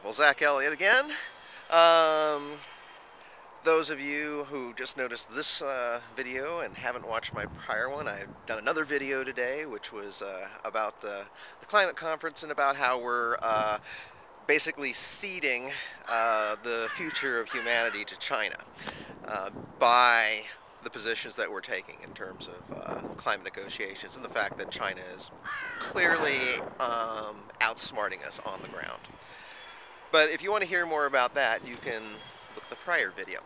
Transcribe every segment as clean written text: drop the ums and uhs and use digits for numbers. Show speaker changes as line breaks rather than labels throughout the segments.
Well, Zach Elliott again. Um, those of you who just noticed this video and haven't watched my prior one, I've done another video today which was about the climate conference and about how we're basically ceding the future of humanity to China by the positions that we're taking in terms of climate negotiations and the fact that China is clearly outsmarting us on the ground. But if you want to hear more about that, you can look at the prior video.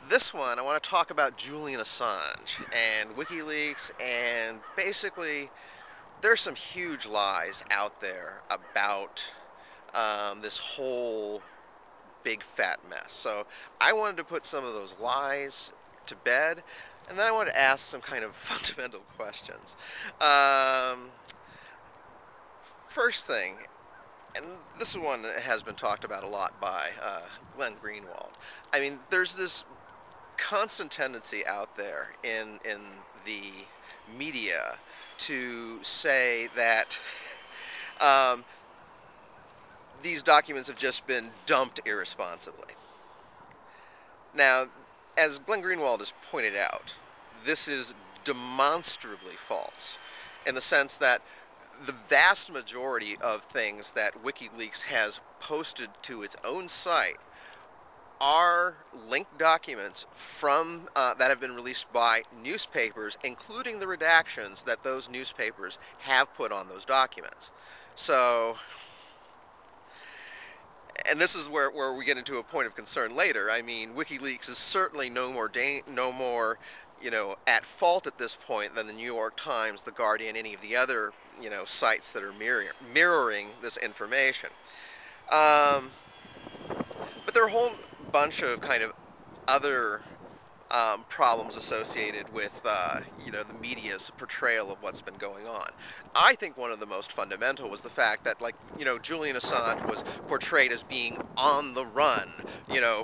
This one, I want to talk about Julian Assange and Wikileaks, and basically there's some huge lies out there about this whole big fat mess. So I wanted to put some of those lies to bed, and then I wanted to ask some kind of fundamental questions. First thing, and this is one that has been talked about a lot by Glenn Greenwald. I mean, there's this constant tendency out there in the media to say that these documents have just been dumped irresponsibly. Now, as Glenn Greenwald has pointed out, this is demonstrably false in the sense that the vast majority of things that Wikileaks has posted to its own site are linked documents from that have been released by newspapers, including the redactions that those newspapers have put on those documents. So, and this is where we get into a point of concern later. I mean, Wikileaks is certainly no more at fault at this point than the New York Times, the Guardian, any of the other sites that are mirroring this information. But there are a whole bunch of kind of other problems associated with the media's portrayal of what's been going on. I think one of the most fundamental was the fact that, Julian Assange was portrayed as being on the run,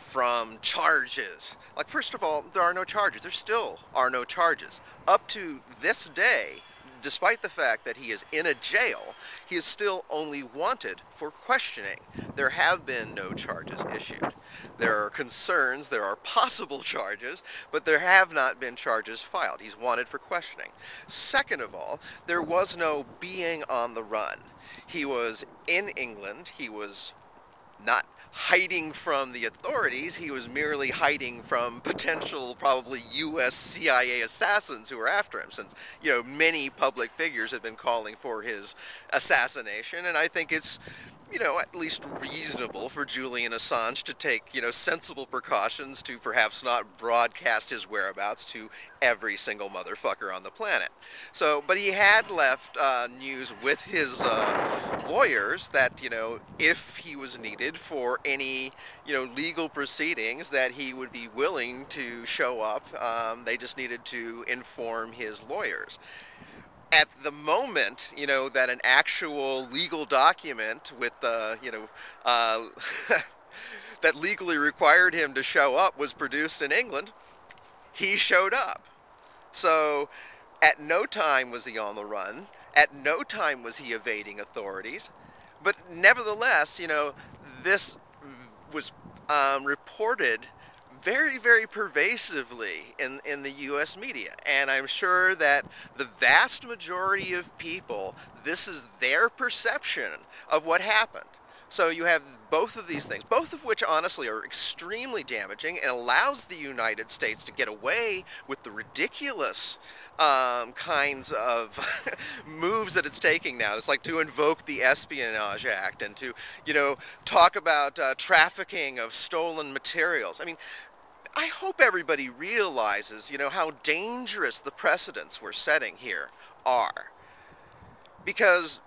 from charges. Like, first of all, there are no charges. There still are no charges. Up to this day, despite the fact that he is in a jail, he is still only wanted for questioning. There have been no charges issued. There are concerns, there are possible charges, but there have not been charges filed. He's wanted for questioning. Second of all, there was no being on the run. He was in England. He was not hiding from the authorities. He was merely hiding from potential, probably U.S. CIA assassins who were after him, since, many public figures have been calling for his assassination, and I think it's, at least reasonable for Julian Assange to take, sensible precautions to perhaps not broadcast his whereabouts to every single motherfucker on the planet. So, but he had left news with his lawyers that, if he was needed for any, legal proceedings, that he would be willing to show up. They just needed to inform his lawyers. At the moment, that an actual legal document with, that legally required him to show up was produced in England, he showed up. So, at no time was he on the run. At no time was he evading authorities. But nevertheless, this was reported very, very pervasively in the U.S. media. And I'm sure that the vast majority of people, this is their perception of what happened. So you have both of these things, both of which honestly are extremely damaging and allows the United States to get away with the ridiculous kinds of moves that it's taking now. It's like to invoke the Espionage Act and to, talk about trafficking of stolen materials. I mean, I hope everybody realizes, how dangerous the precedents we're setting here are. Because,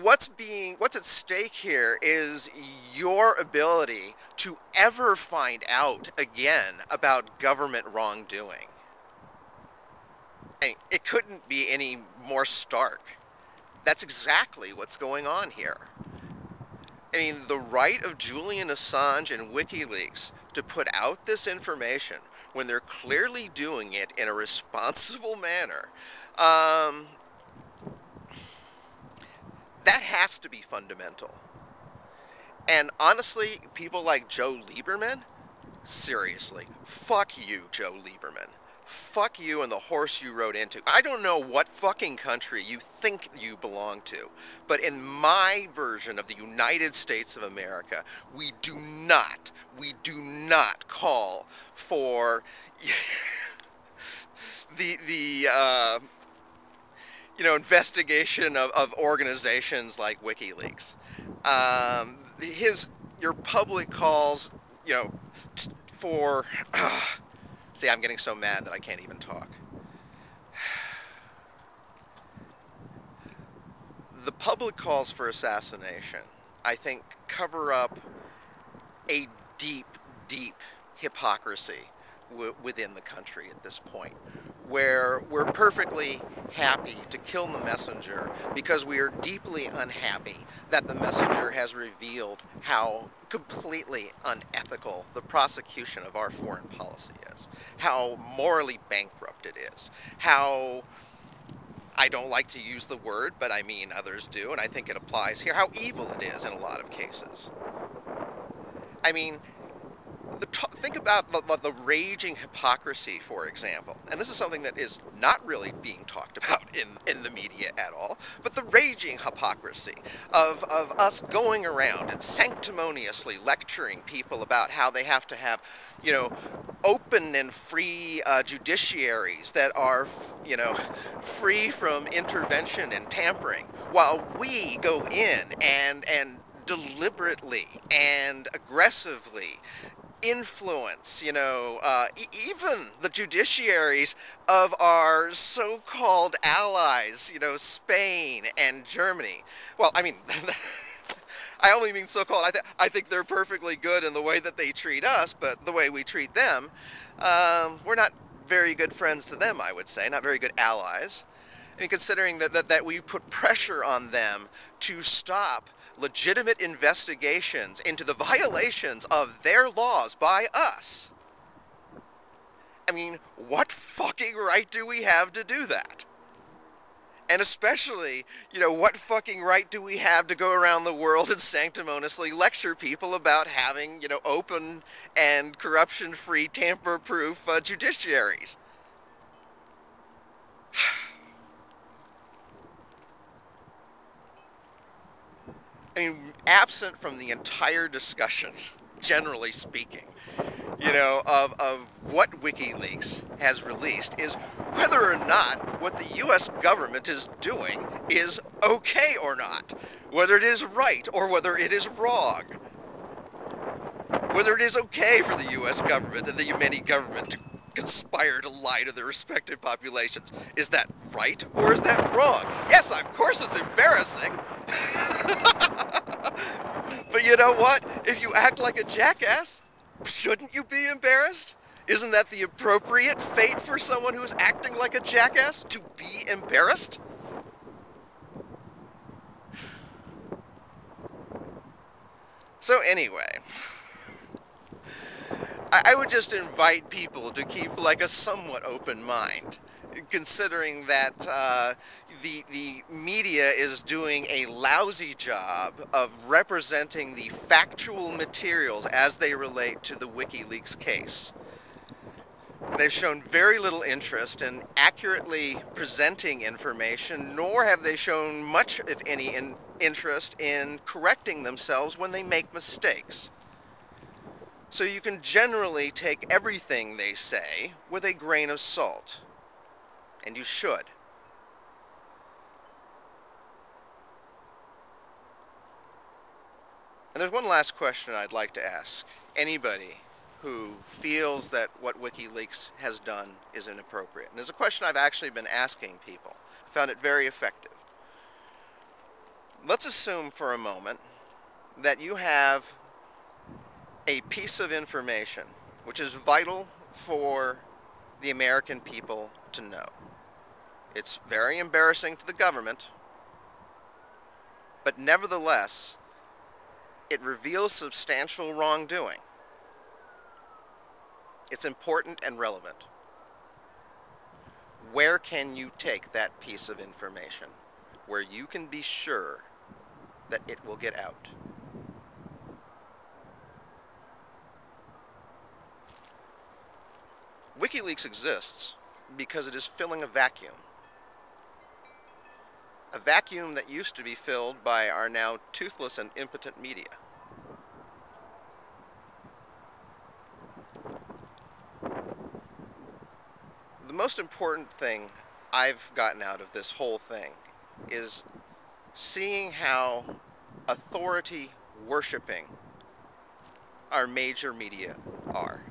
what's at stake here is your ability to ever find out again about government wrongdoing. I mean, it couldn't be any more stark. That's exactly what's going on here. I mean, the right of Julian Assange and Wikileaks to put out this information when they're clearly doing it in a responsible manner, That has to be fundamental. And honestly, people like Joe Lieberman, seriously, fuck you, Joe Lieberman. Fuck you and the horse you rode into. I don't know what fucking country you think you belong to, but in my version of the United States of America, we do not call for the investigation of organizations like WikiLeaks. Your public calls, for... see, I'm getting so mad that I can't even talk. The public calls for assassination, I think, cover up a deep, deep hypocrisy within the country at this point, where we're perfectly happy to kill the messenger because we are deeply unhappy that the messenger has revealed how completely unethical the prosecution of our foreign policy is, how morally bankrupt it is, how, I don't like to use the word, but I mean others do, and I think it applies here, how evil it is in a lot of cases. I mean, think about the raging hypocrisy, for example, and this is something that is not really being talked about in the media at all, but the raging hypocrisy of us going around and sanctimoniously lecturing people about how they have to have, open and free judiciaries that are, free from intervention and tampering, while we go in and deliberately and aggressively influence, even the judiciaries of our so-called allies, Spain and Germany. Well, I mean, I only mean so-called. I think they're perfectly good in the way that they treat us, but the way we treat them, we're not very good friends to them, I would say, not very good allies. I mean, considering that we put pressure on them to stop legitimate investigations into the violations of their laws by us. I mean, what fucking right do we have to do that? And especially, what fucking right do we have to go around the world and sanctimoniously lecture people about having, open and corruption-free, tamper-proof judiciaries? I mean, absent from the entire discussion, generally speaking, of what WikiLeaks has released is whether or not what the U.S. government is doing is okay or not, whether it is right or whether it is wrong, whether it is okay for the U.S. government and the Yemeni government to conspire to lie to their respective populations. Is that right or is that wrong? Yes, of course it's embarrassing. But you know what? If you act like a jackass, shouldn't you be embarrassed? Isn't that the appropriate fate for someone who is acting like a jackass? To be embarrassed? So anyway, I would just invite people to keep like a somewhat open mind, considering that the media is doing a lousy job of representing the factual materials as they relate to the WikiLeaks case. They've shown very little interest in accurately presenting information, nor have they shown much, if any, interest in correcting themselves when they make mistakes. So you can generally take everything they say with a grain of salt. And you should. And there's one last question I'd like to ask anybody who feels that what WikiLeaks has done is inappropriate. And it's a question I've actually been asking people. I found it very effective. Let's assume for a moment that you have a piece of information which is vital for the American people to know. It's very embarrassing to the government, but nevertheless, it reveals substantial wrongdoing. It's important and relevant. Where can you take that piece of information where you can be sure that it will get out. Wikileaks exists because it is filling a vacuum. A vacuum that used to be filled by our now toothless and impotent media. The most important thing I've gotten out of this whole thing is seeing how authority worshipping our major media are.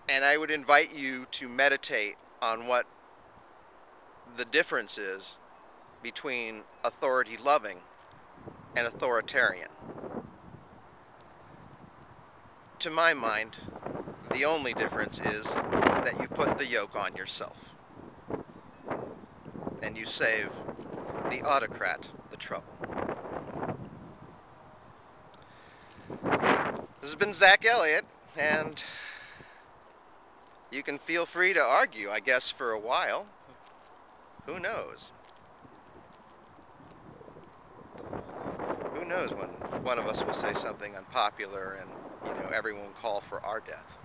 And I would invite you to meditate on what the difference is between authority-loving and authoritarian. To my mind, the only difference is that you put the yoke on yourself, and you save the autocrat the trouble. This has been Zach Elliott, and you can feel free to argue, I guess, for a while. Who knows? Who knows when one of us will say something unpopular and, everyone will call for our death.